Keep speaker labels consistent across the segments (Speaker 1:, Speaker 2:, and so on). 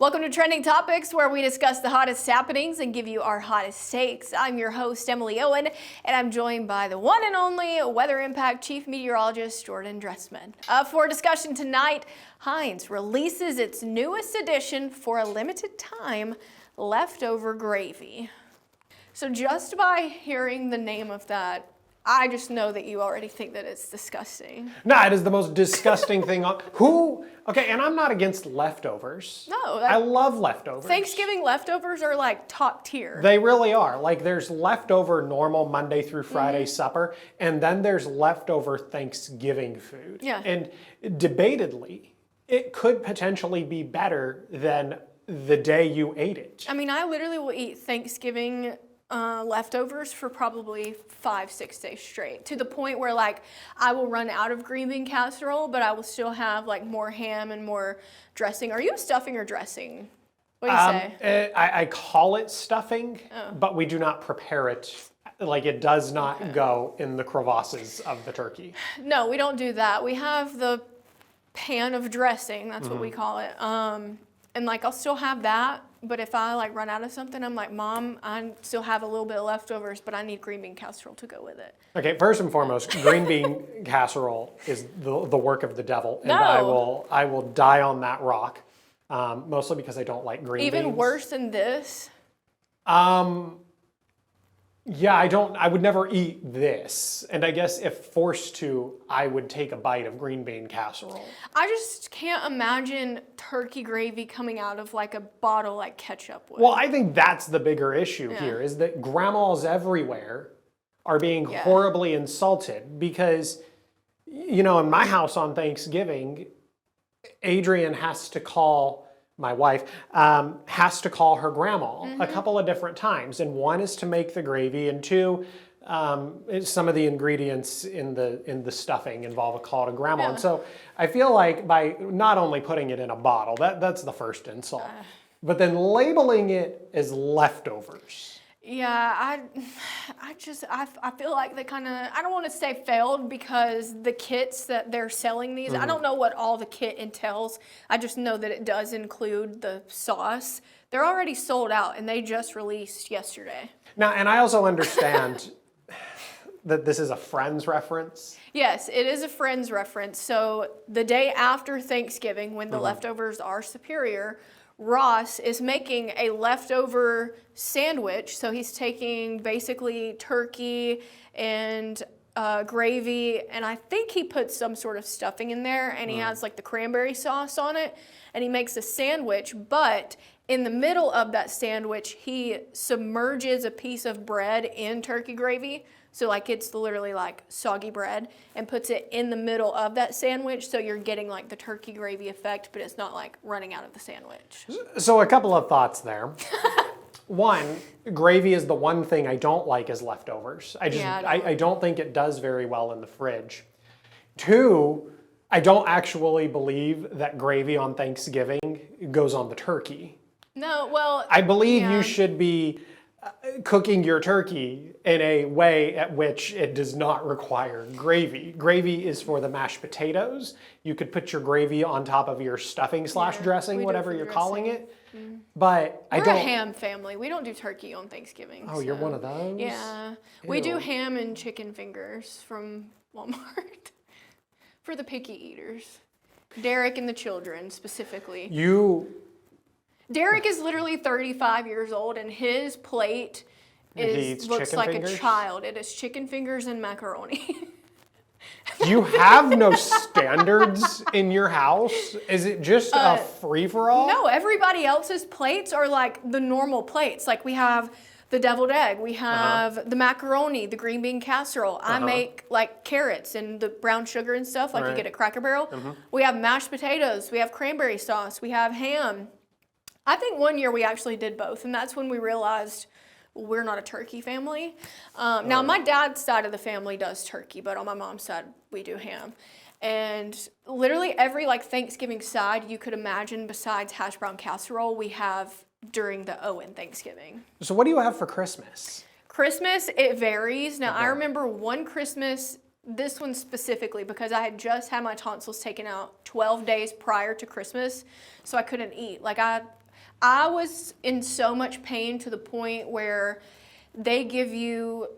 Speaker 1: Welcome to Trending Topics, where we discuss the hottest happenings and give you our hottest takes. I'm your host, Emily Owen, and I'm joined by the one and only Weather Impact Chief Meteorologist, Jordan Dressman. For discussion tonight, Heinz releases its newest edition for a limited time, leftover gravy. So just by hearing the name of that, I just know that you already think that it's disgusting.
Speaker 2: No, it is the most disgusting thing on okay, and I'm not against leftovers.
Speaker 1: No.
Speaker 2: I love leftovers.
Speaker 1: Thanksgiving leftovers are like top tier.
Speaker 2: They really are. Like there's leftover normal Monday through Friday supper, and then there's leftover Thanksgiving food.
Speaker 1: Yeah.
Speaker 2: And debatedly, it could potentially be better than the day you ate it.
Speaker 1: I mean, I literally will eat Thanksgiving leftovers for probably 5-6 days straight, to the point where like I will run out of green bean casserole, but I will still have like more ham and more dressing. Are you a stuffing or dressing? What do you say?
Speaker 2: I call it stuffing, but we do not prepare it. Like it does not go in the crevasses of the turkey.
Speaker 1: No, we don't do that. We have the pan of dressing. That's what we call it. And like I'll still have that. But if I like run out of something, I'm like, Mom, I still have a little bit of leftovers, but I need green bean casserole to go with it.
Speaker 2: Okay, first and foremost, green bean casserole is the work of the devil, and
Speaker 1: No.
Speaker 2: I will die on that rock, mostly because I don't like green beans.
Speaker 1: Even worse than this?
Speaker 2: Yeah, I would never eat this, and I guess if forced to, I would take a bite of green bean casserole.
Speaker 1: I just can't imagine turkey gravy coming out of like a bottle like ketchup would.
Speaker 2: Well, I think that's the bigger issue here, is that grandmas everywhere are being horribly insulted because, you know, in my house on Thanksgiving, Adrian has to call, my wife, has to call her grandma a couple of different times. And one is to make the gravy, and two, some of the ingredients in the stuffing involve a call to grandma. And so I feel like by not only putting it in a bottle, that's the first insult, but then labeling it as leftovers.
Speaker 1: Yeah, I feel like they kind of, I don't want to say failed, because the kits that they're selling these, I don't know what all the kit entails. I just know that it does include the sauce. They're already sold out, and they just released yesterday.
Speaker 2: Now, and I also understand that this is a Friends reference.
Speaker 1: Yes, it is a Friends reference. So the day after Thanksgiving, when the leftovers are superior, Ross is making a leftover sandwich. So he's taking basically turkey and gravy, and I think he puts some sort of stuffing in there, and he has like the cranberry sauce on it, and he makes a sandwich, but in the middle of that sandwich, he submerges a piece of bread in turkey gravy. So like it's literally like soggy bread, and puts it in the middle of that sandwich. So you're getting like the turkey gravy effect, but it's not like running out of the sandwich.
Speaker 2: So a couple of thoughts there. One, gravy is the one thing I don't like as leftovers. I don't think it does very well in the fridge. Two, I don't actually believe that gravy on Thanksgiving goes on the turkey.
Speaker 1: No, well,
Speaker 2: I believe you should be cooking your turkey in a way at which it does not require gravy. Gravy is for the mashed potatoes. You could put your gravy on top of your stuffing / dressing, whatever you're calling it. But
Speaker 1: we're a ham family. We don't do turkey on Thanksgiving.
Speaker 2: Oh, you're one of those?
Speaker 1: Yeah.
Speaker 2: Ew.
Speaker 1: We do ham and chicken fingers from Walmart for the picky eaters. Derek and the children specifically. Derek is literally 35 years old, and his plate looks like a child. It is chicken fingers and macaroni.
Speaker 2: You have no standards in your house? Is it just a free-for-all?
Speaker 1: No, everybody else's plates are like the normal plates. Like we have the deviled egg, we have the macaroni, the green bean casserole. I make like carrots and the brown sugar and stuff like you get at Cracker Barrel. We have mashed potatoes, we have cranberry sauce, we have ham. I think one year we actually did both, and that's when we realized we're not a turkey family. Now, my dad's side of the family does turkey, but on my mom's side, we do ham. And literally every like Thanksgiving side you could imagine besides hash brown casserole, we have during the Owen Thanksgiving.
Speaker 2: So what do you have for Christmas?
Speaker 1: Christmas, it varies. Now, I remember one Christmas, this one specifically, because I had just had my tonsils taken out 12 days prior to Christmas, so I couldn't eat. Like I was in so much pain to the point where they give you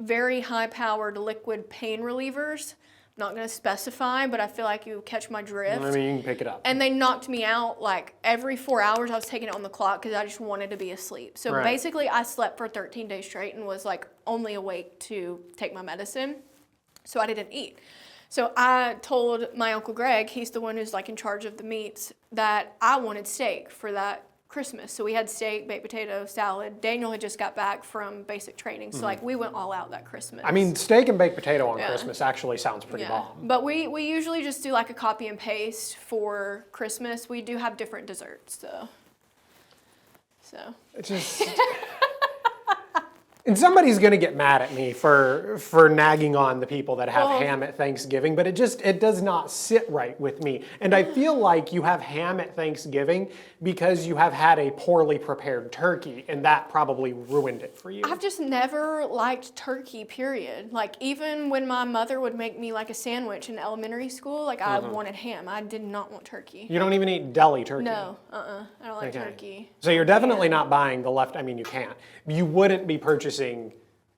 Speaker 1: very high-powered liquid pain relievers. Not going to specify, but I feel like you catch my drift.
Speaker 2: I mean, you can pick it up.
Speaker 1: And they knocked me out like every 4 hours. I was taking it on the clock because I just wanted to be asleep. So basically, I slept for 13 days straight and was like only awake to take my medicine. So I didn't eat. So I told my Uncle Greg, he's the one who's like in charge of the meats, that I wanted steak for that Christmas. So we had steak, baked potato, salad. Daniel had just got back from basic training. So like we went all out that Christmas.
Speaker 2: I mean, steak and baked potato on Christmas actually sounds pretty bomb.
Speaker 1: But we usually just do like a copy and paste for Christmas. We do have different desserts though. So.
Speaker 2: It's just... And somebody's going to get mad at me for nagging on the people that have ham at Thanksgiving, but it does not sit right with me. And I feel like you have ham at Thanksgiving because you have had a poorly prepared turkey, and that probably ruined it for you.
Speaker 1: I've just never liked turkey, period. Like, even when my mother would make me like a sandwich in elementary school, like I wanted ham. I did not want turkey.
Speaker 2: You don't even eat deli turkey?
Speaker 1: No, I don't like turkey.
Speaker 2: So you're definitely not buying the I mean, you can't. You wouldn't be purchasing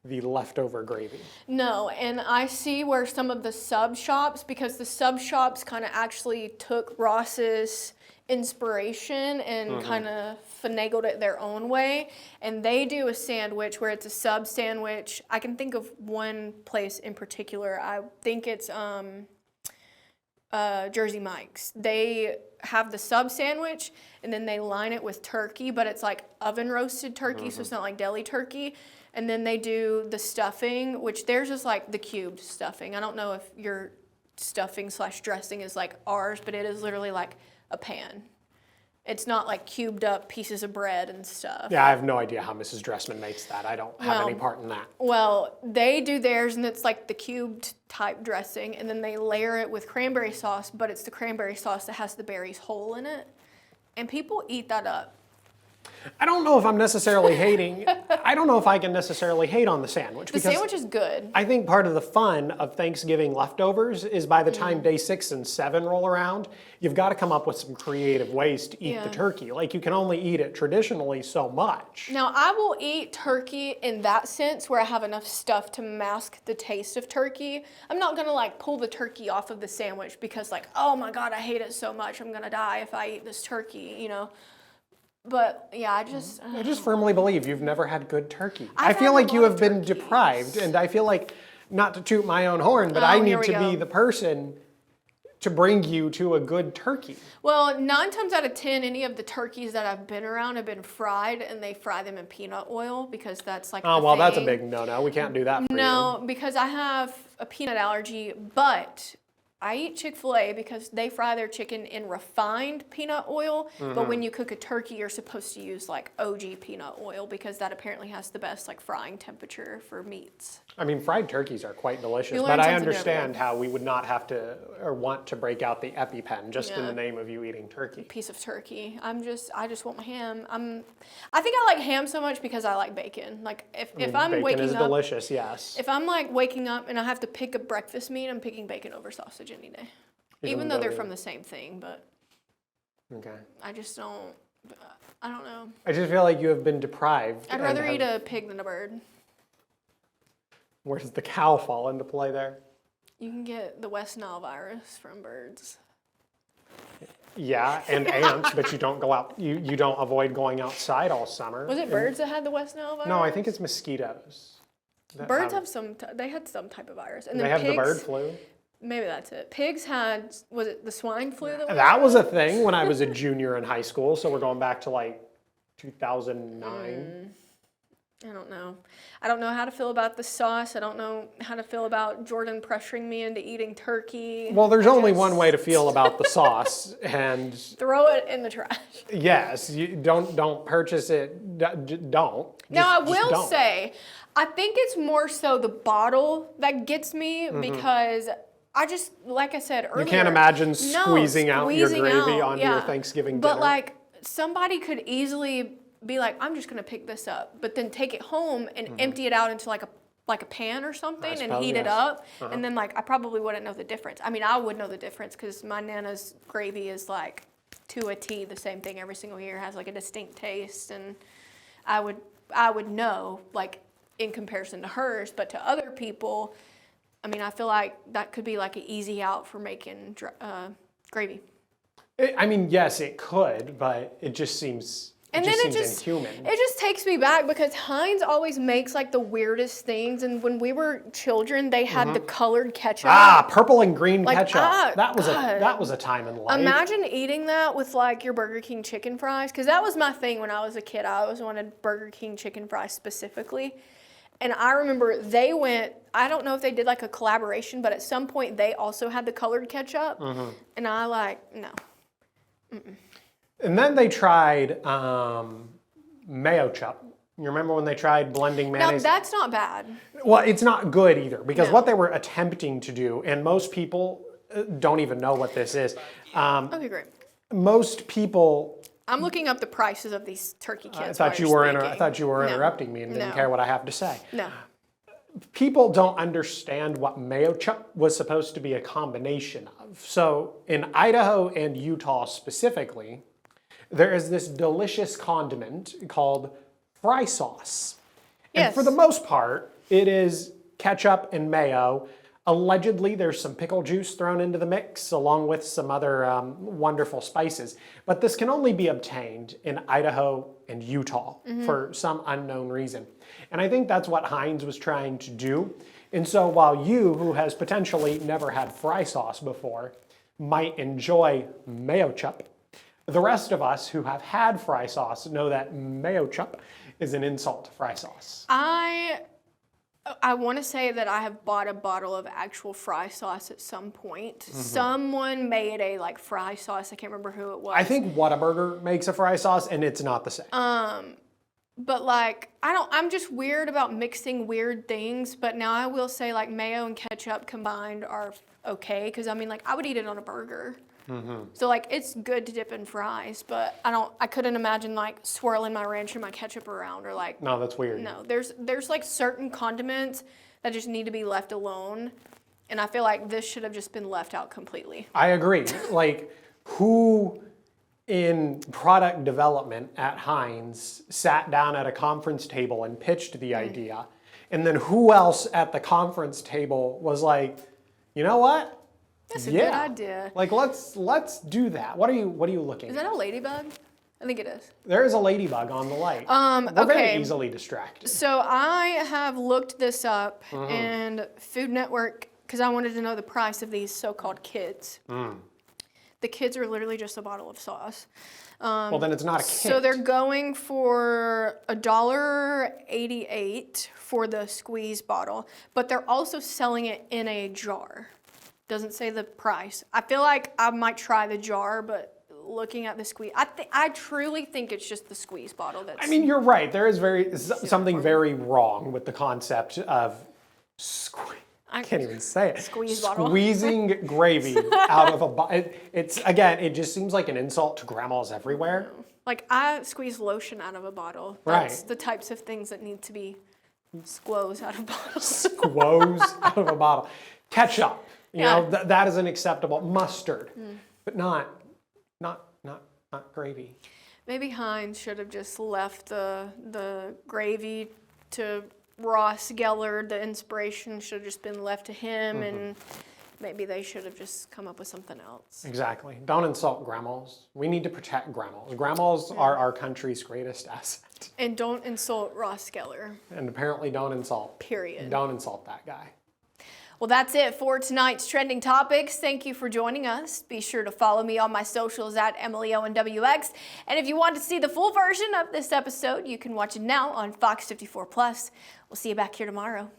Speaker 2: the leftover gravy.
Speaker 1: No, and I see where some of the sub shops, because the sub shops kind of actually took Ross's inspiration and kind of finagled it their own way, and they do a sandwich where it's a sub sandwich. I can think of one place in particular. I think it's Jersey Mike's. They have the sub sandwich and then they line it with turkey, but it's like oven roasted turkey, so it's not like deli turkey. And then they do the stuffing, which theirs is like the cubed stuffing. I don't know if your stuffing / dressing is like ours, but it is literally like a pan. It's not like cubed up pieces of bread and stuff.
Speaker 2: Yeah, I have no idea how Mrs. Dressman makes that. I don't have any part in that.
Speaker 1: Well, they do theirs, and it's like the cubed type dressing, and then they layer it with cranberry sauce, but it's the cranberry sauce that has the berries whole in it. And people eat that up.
Speaker 2: I don't know if I'm necessarily hating. I don't know if I can necessarily hate on the sandwich.
Speaker 1: The sandwich is good.
Speaker 2: I think part of the fun of Thanksgiving leftovers is by the time day 6 and 7 roll around, you've got to come up with some creative ways to eat the turkey. Like, you can only eat it traditionally so much.
Speaker 1: Now, I will eat turkey in that sense where I have enough stuff to mask the taste of turkey. I'm not going to like pull the turkey off of the sandwich because like, oh my God, I hate it so much. I'm going to die if I eat this turkey, you know. But yeah, I just
Speaker 2: firmly believe you've never had good turkey. I feel like you have been deprived, and I feel like, not to toot my own horn, but I need to be the person to bring you to a good turkey.
Speaker 1: Well, 9 times out of 10, any of the turkeys that I've been around have been fried, and they fry them in peanut oil because that's like
Speaker 2: oh, well, that's a big no-no. We can't do that for you.
Speaker 1: No, because I have a peanut allergy, but I eat Chick-fil-A because they fry their chicken in refined peanut oil, but when you cook a turkey, you're supposed to use like OG peanut oil because that apparently has the best like frying temperature for meats.
Speaker 2: I mean, fried turkeys are quite delicious, but I understand how we would not have to or want to break out the EpiPen just in the name of you eating turkey.
Speaker 1: Piece of turkey. I just want my ham. I think I like ham so much because I like bacon. Like if I'm waking up.
Speaker 2: Bacon is delicious, yes.
Speaker 1: If I'm like waking up and I have to pick a breakfast meat, I'm picking bacon over sausage any day. Even though they're from the same thing, but I just don't. I don't know.
Speaker 2: I just feel like you have been deprived.
Speaker 1: I'd rather eat a pig than a bird.
Speaker 2: Where does the cow fall into play there?
Speaker 1: You can get the West Nile virus from birds.
Speaker 2: Yeah, and ants, but you don't go out. You don't avoid going outside all summer.
Speaker 1: Was it birds that had the West Nile virus?
Speaker 2: No, I think it's mosquitoes.
Speaker 1: Birds have some. They had some type of virus, and then
Speaker 2: they have
Speaker 1: pigs,
Speaker 2: the bird flu.
Speaker 1: Maybe that's it. Pigs had, was it the swine flu?
Speaker 2: That was a thing when I was a junior in high school. So we're going back to like 2009.
Speaker 1: I don't know. I don't know how to feel about the sauce. I don't know how to feel about Jordan pressuring me into eating turkey.
Speaker 2: Well, there's only one way to feel about the sauce, and
Speaker 1: throw it in the trash.
Speaker 2: Yes, you don't purchase it. Don't.
Speaker 1: Now I will say, I think it's more so the bottle that gets me because I just, like I said earlier,
Speaker 2: you can't imagine squeezing out your gravy onto your Thanksgiving dinner.
Speaker 1: But like somebody could easily be like, I'm just gonna pick this up, but then take it home and empty it out into like a pan or something and heat it up, and then like I probably wouldn't know the difference. I mean, I would know the difference because my Nana's gravy is like to a T the same thing every single year. It has like a distinct taste, and I would know like in comparison to hers, but to other people, I mean, I feel like that could be like an easy out for making gravy.
Speaker 2: I mean, yes, it could, but it just seems inhuman.
Speaker 1: It just takes me back because Heinz always makes like the weirdest things, and when we were children, they had the colored ketchup.
Speaker 2: Purple and green
Speaker 1: Like,
Speaker 2: ketchup. That
Speaker 1: God.
Speaker 2: was a time in life.
Speaker 1: Imagine eating that with like your Burger King chicken fries, because that was my thing when I was a kid. I always wanted Burger King chicken fries specifically. And I remember they went, I don't know if they did like a collaboration, but at some point they also had the colored ketchup. And I like, no.
Speaker 2: And then they tried mayo chup. You remember when they tried blending mayonnaise?
Speaker 1: Now, that's not bad.
Speaker 2: Well, it's not good either, because what they were attempting to do, and most people don't even know what this is.
Speaker 1: Okay, great.
Speaker 2: Most people.
Speaker 1: I'm looking up the prices of these turkey kits.
Speaker 2: I thought you were interrupting me and didn't care what I have to say.
Speaker 1: No.
Speaker 2: People don't understand what mayo chup was supposed to be a combination of. So in Idaho and Utah specifically, there is this delicious condiment called fry sauce.
Speaker 1: Yes.
Speaker 2: And for the most part, it is ketchup and mayo. Allegedly, there's some pickle juice thrown into the mix along with some other wonderful spices. But this can only be obtained in Idaho and Utah for some unknown reason. And I think that's what Heinz was trying to do. And so while you, who has potentially never had fry sauce before, might enjoy mayo chup, the rest of us who have had fry sauce know that mayo chup is an insult to fry sauce.
Speaker 1: I want to say that I have bought a bottle of actual fry sauce at some point. Someone made a like fry sauce. I can't remember who it was.
Speaker 2: I think Whataburger makes a fry sauce, and it's not the same.
Speaker 1: But like, I'm just weird about mixing weird things. But now I will say like mayo and ketchup combined are okay. Because I mean like I would eat it on a burger. So like it's good to dip in fries, but I couldn't imagine like swirling my ranch and my ketchup around or like.
Speaker 2: No, that's weird.
Speaker 1: No, there's like certain condiments that just need to be left alone, and I feel like this should have just been left out completely.
Speaker 2: I agree. Like, who in product development at Heinz sat down at a conference table and pitched the idea, and then who else at the conference table was like, you know what?
Speaker 1: That's a good idea.
Speaker 2: Like let's do that. What are you looking at?
Speaker 1: Is that a ladybug? I think it is.
Speaker 2: There is a ladybug on the light. We're very easily distracted.
Speaker 1: So I have looked this up and Food Network, because I wanted to know the price of these so-called kids. The kids are literally just a bottle of sauce.
Speaker 2: Well, then it's not a kit.
Speaker 1: So they're going for $1.88 for the squeeze bottle, but they're also selling it in a jar. Doesn't say the price. I feel like I might try the jar, but looking at the squeeze, I truly think it's just the squeeze bottle that's.
Speaker 2: I mean, you're right. There is something very wrong with the concept of I can't even say it. Squeezing gravy out of a bottle. It just seems like an insult to grandmas everywhere.
Speaker 1: Like I squeeze lotion out of a bottle. That's the types of things that need to be squoze out of bottles.
Speaker 2: Squoze out of a bottle. Ketchup. You know, that is an acceptable. Mustard, but not gravy.
Speaker 1: Maybe Heinz should have just left the gravy to Ross Geller. The inspiration should have just been left to him, and maybe they should have just come up with something else.
Speaker 2: Exactly. Don't insult grandmas. We need to protect grandmas. Grandmas are our country's greatest asset.
Speaker 1: And don't insult Ross Geller.
Speaker 2: And apparently don't insult.
Speaker 1: Period.
Speaker 2: Don't insult that guy.
Speaker 1: Well, that's it for tonight's Trending Topics. Thank you for joining us. Be sure to follow me on my socials at EmilyOwenWX. And if you want to see the full version of this episode, you can watch it now on Fox 54 Plus. We'll see you back here tomorrow.